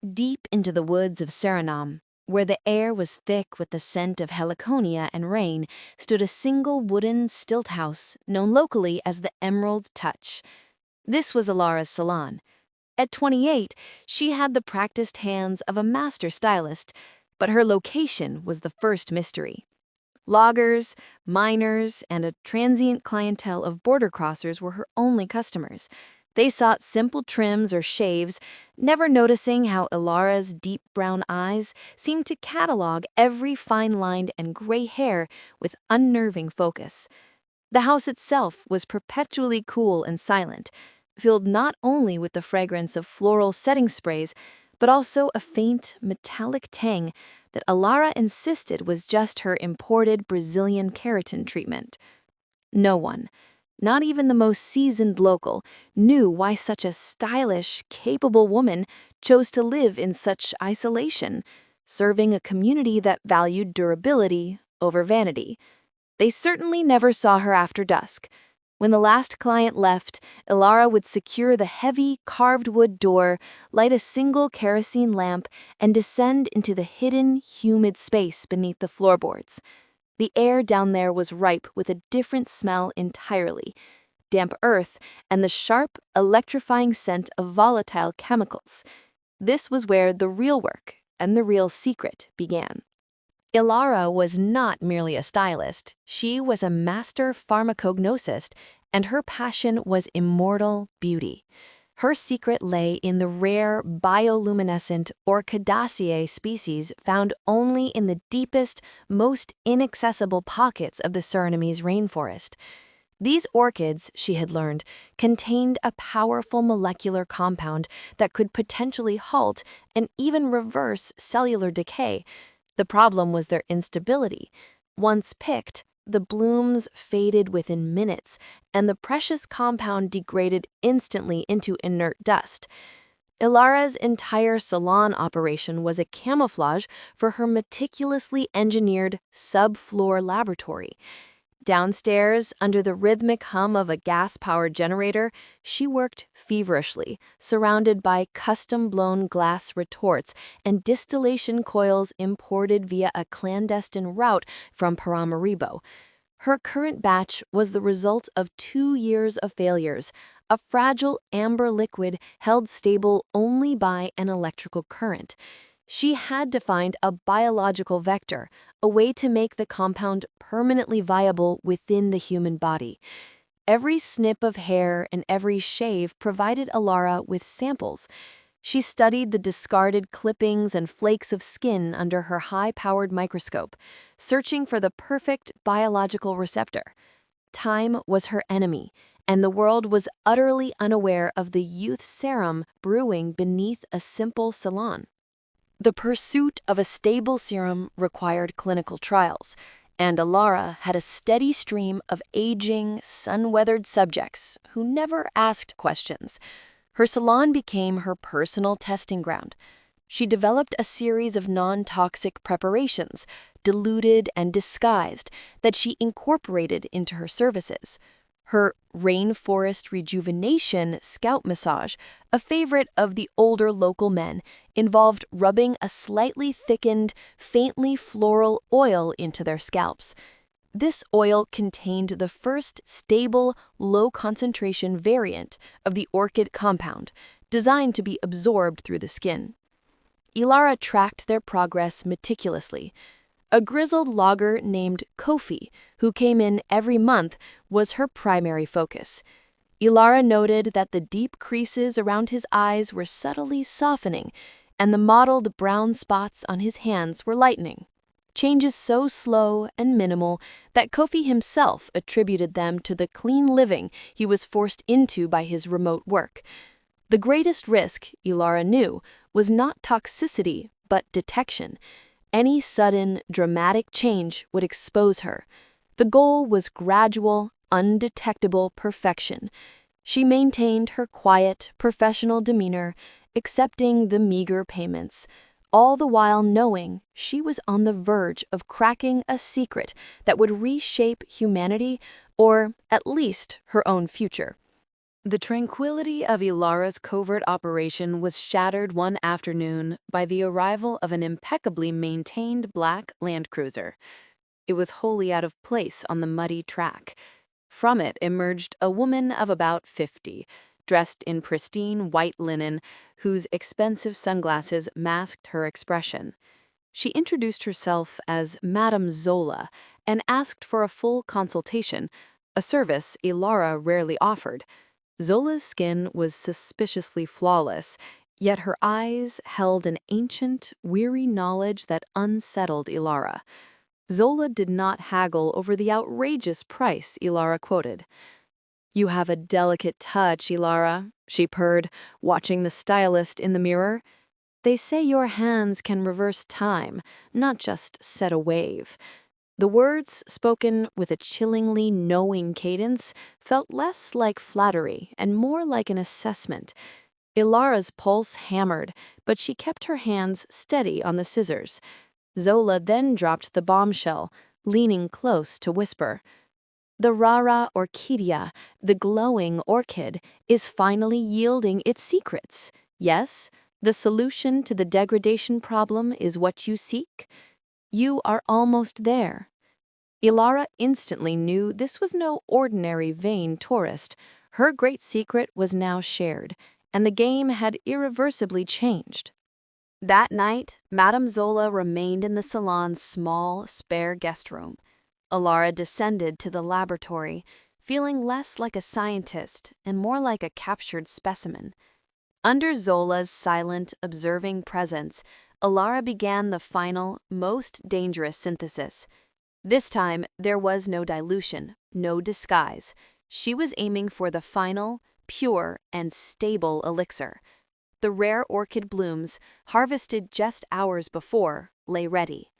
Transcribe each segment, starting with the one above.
Deep into the woods of Suriname, where the air was thick with the scent of heliconia and rain, stood a single wooden stilt house known locally as the Emerald Touch. This was Elara's salon. At 28, she had the practiced hands of a master stylist, but her location was the first mystery. Loggers, miners, and a transient clientele of border crossers were her only customers. They sought simple trims or shaves, never noticing how Elara's deep brown eyes seemed to catalog every fine-lined and gray hair with unnerving focus. The house itself was perpetually cool and silent, filled not only with the fragrance of floral setting sprays, but also a faint, metallic tang that Elara insisted was just her imported Brazilian keratin treatment. No one, not even the most seasoned local, knew why such a stylish, capable woman chose to live in such isolation, serving a community that valued durability over vanity. They certainly never saw her after dusk. When the last client left, Elara would secure the heavy, carved wood door, light a single kerosene lamp, and descend into the hidden, humid space beneath the floorboards. The air down there was ripe with a different smell entirely: damp earth and the sharp, electrifying scent of volatile chemicals. This was where the real work and the real secret began. Elara was not merely a stylist, she was a master pharmacognosist, and her passion was immortal beauty. Her secret lay in the rare bioluminescent Orchidaceae species found only in the deepest, most inaccessible pockets of the Surinamese rainforest. These orchids, she had learned, contained a powerful molecular compound that could potentially halt and even reverse cellular decay. The problem was their instability. Once picked, the blooms faded within minutes, and the precious compound degraded instantly into inert dust. Elara's entire salon operation was a camouflage for her meticulously engineered subfloor laboratory. Downstairs, under the rhythmic hum of a gas-powered generator, she worked feverishly, surrounded by custom-blown glass retorts and distillation coils imported via a clandestine route from Paramaribo. Her current batch was the result of 2 years of failures, a fragile amber liquid held stable only by an electrical current. She had to find a biological vector, a way to make the compound permanently viable within the human body. Every snip of hair and every shave provided Elara with samples. She studied the discarded clippings and flakes of skin under her high-powered microscope, searching for the perfect biological receptor. Time was her enemy, and the world was utterly unaware of the youth serum brewing beneath a simple salon. The pursuit of a stable serum required clinical trials, and Elara had a steady stream of aging, sun-weathered subjects who never asked questions. Her salon became her personal testing ground. She developed a series of non-toxic preparations, diluted and disguised, that she incorporated into her services. Her rainforest rejuvenation scalp massage, a favorite of the older local men, involved rubbing a slightly thickened, faintly floral oil into their scalps. This oil contained the first stable, low-concentration variant of the orchid compound, designed to be absorbed through the skin. Elara tracked their progress meticulously. A grizzled logger named Kofi, who came in every month, was her primary focus. Elara noted that the deep creases around his eyes were subtly softening, and the mottled brown spots on his hands were lightening. Changes so slow and minimal that Kofi himself attributed them to the clean living he was forced into by his remote work. The greatest risk, Elara knew, was not toxicity, but detection. Any sudden, dramatic change would expose her. The goal was gradual, undetectable perfection. She maintained her quiet, professional demeanor, accepting the meager payments, all the while knowing she was on the verge of cracking a secret that would reshape humanity, or at least her own future. The tranquility of Elara's covert operation was shattered one afternoon by the arrival of an impeccably maintained black Land Cruiser. It was wholly out of place on the muddy track. From it emerged a woman of about 50, dressed in pristine white linen, whose expensive sunglasses masked her expression. She introduced herself as Madame Zola and asked for a full consultation, a service Elara rarely offered. Zola's skin was suspiciously flawless, yet her eyes held an ancient, weary knowledge that unsettled Elara. Zola did not haggle over the outrageous price Elara quoted. "You have a delicate touch, Elara," she purred, watching the stylist in the mirror. "They say your hands can reverse time, not just set a wave." The words, spoken with a chillingly knowing cadence, felt less like flattery and more like an assessment. Elara's pulse hammered, but she kept her hands steady on the scissors. Zola then dropped the bombshell, leaning close to whisper. "The rara orchidea, the glowing orchid, is finally yielding its secrets. Yes, the solution to the degradation problem is what you seek. You are almost there." Elara instantly knew this was no ordinary vain tourist. Her great secret was now shared, and the game had irreversibly changed. That night, Madame Zola remained in the salon's small, spare guest room. Elara descended to the laboratory, feeling less like a scientist and more like a captured specimen. Under Zola's silent, observing presence, Elara began the final, most dangerous synthesis. This time, there was no dilution, no disguise. She was aiming for the final, pure, and stable elixir. The rare orchid blooms, harvested just hours before, lay ready.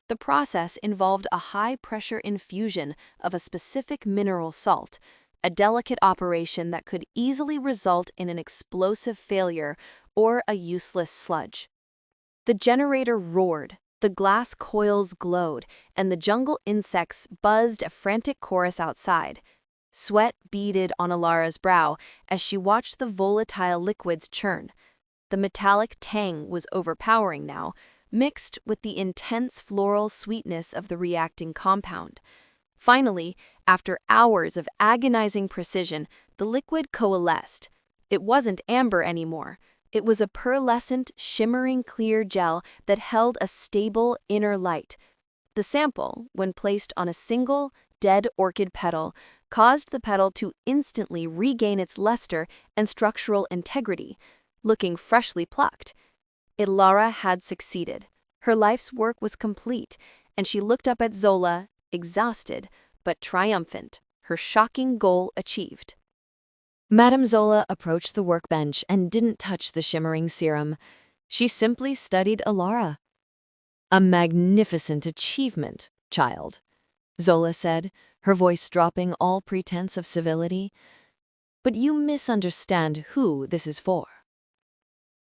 The process involved a high-pressure infusion of a specific mineral salt, a delicate operation that could easily result in an explosive failure or a useless sludge. The generator roared, the glass coils glowed, and the jungle insects buzzed a frantic chorus outside. Sweat beaded on Elara's brow as she watched the volatile liquids churn. The metallic tang was overpowering now, mixed with the intense floral sweetness of the reacting compound. Finally, after hours of agonizing precision, the liquid coalesced. It wasn't amber anymore. It was a pearlescent, shimmering clear gel that held a stable inner light. The sample, when placed on a single, dead orchid petal, caused the petal to instantly regain its luster and structural integrity, looking freshly plucked. Elara had succeeded. Her life's work was complete, and she looked up at Zola, exhausted but triumphant, her shocking goal achieved. Madame Zola approached the workbench and didn't touch the shimmering serum. She simply studied Elara. "A magnificent achievement, child," Zola said, her voice dropping all pretense of civility. "But you misunderstand who this is for."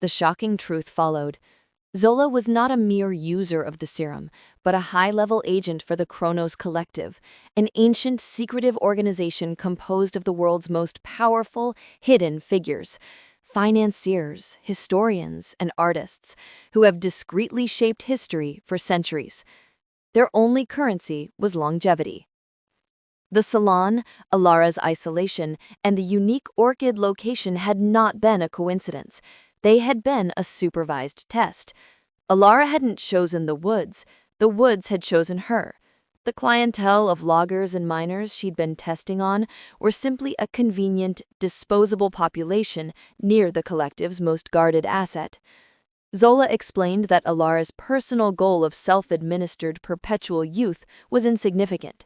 The shocking truth followed. Zola was not a mere user of the serum, but a high-level agent for the Chronos Collective, an ancient, secretive organization composed of the world's most powerful, hidden figures, financiers, historians, and artists who have discreetly shaped history for centuries. Their only currency was longevity. The Salon, Elara's isolation, and the unique orchid location had not been a coincidence. They had been a supervised test. Elara hadn't chosen the woods had chosen her. The clientele of loggers and miners she'd been testing on were simply a convenient, disposable population near the collective's most guarded asset. Zola explained that Elara's personal goal of self-administered perpetual youth was insignificant.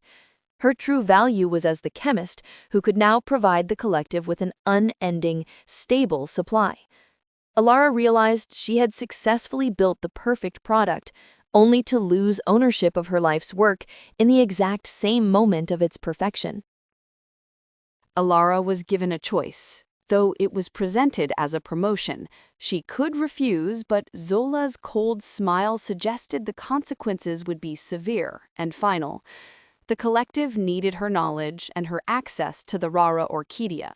Her true value was as the chemist who could now provide the collective with an unending, stable supply. Elara realized she had successfully built the perfect product, only to lose ownership of her life's work in the exact same moment of its perfection. Elara was given a choice. Though it was presented as a promotion, she could refuse, but Zola's cold smile suggested the consequences would be severe and final. The collective needed her knowledge and her access to the rara orchidea.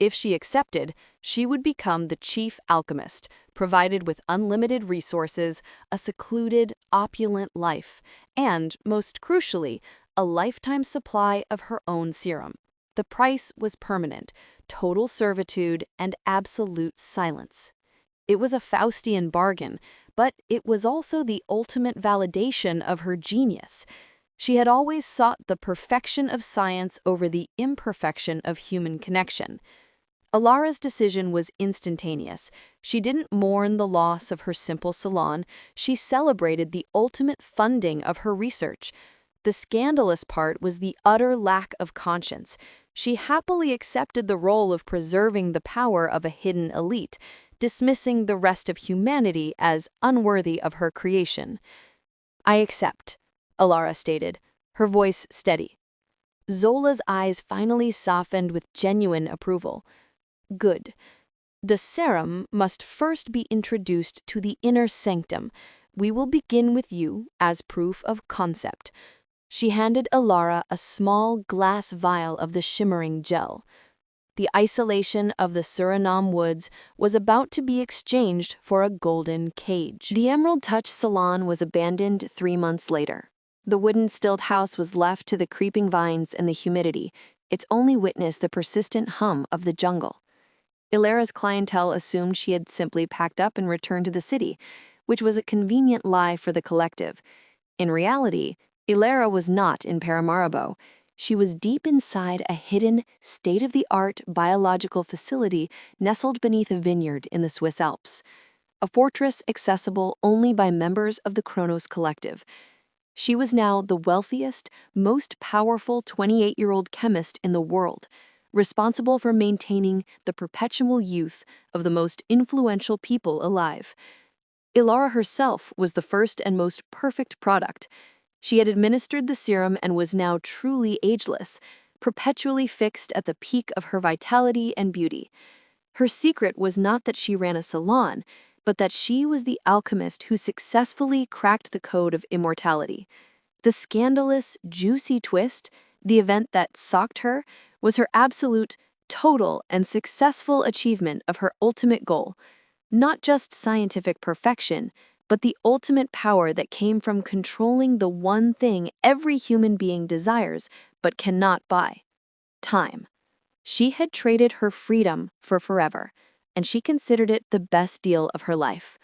If she accepted, she would become the chief alchemist, provided with unlimited resources, a secluded, opulent life, and, most crucially, a lifetime supply of her own serum. The price was permanent, total servitude, and absolute silence. It was a Faustian bargain, but it was also the ultimate validation of her genius. She had always sought the perfection of science over the imperfection of human connection. Elara's decision was instantaneous. She didn't mourn the loss of her simple salon, she celebrated the ultimate funding of her research. The scandalous part was the utter lack of conscience. She happily accepted the role of preserving the power of a hidden elite, dismissing the rest of humanity as unworthy of her creation. "I accept," Elara stated, her voice steady. Zola's eyes finally softened with genuine approval. "Good. The serum must first be introduced to the inner sanctum. We will begin with you as proof of concept." She handed Elara a small glass vial of the shimmering gel. The isolation of the Suriname woods was about to be exchanged for a golden cage. The Emerald Touch salon was abandoned 3 months later. The wooden stilt house was left to the creeping vines and the humidity, its only witness the persistent hum of the jungle. Elara's clientele assumed she had simply packed up and returned to the city, which was a convenient lie for the collective. In reality, Elara was not in Paramaribo. She was deep inside a hidden, state-of-the-art biological facility nestled beneath a vineyard in the Swiss Alps, a fortress accessible only by members of the Chronos Collective. She was now the wealthiest, most powerful 28-year-old chemist in the world, responsible for maintaining the perpetual youth of the most influential people alive. Elara herself was the first and most perfect product. She had administered the serum and was now truly ageless, perpetually fixed at the peak of her vitality and beauty. Her secret was not that she ran a salon, but that she was the alchemist who successfully cracked the code of immortality. The scandalous, juicy twist, the event that socked her, was her absolute, total, and successful achievement of her ultimate goal. Not just scientific perfection, but the ultimate power that came from controlling the one thing every human being desires but cannot buy: time. She had traded her freedom for forever, and she considered it the best deal of her life.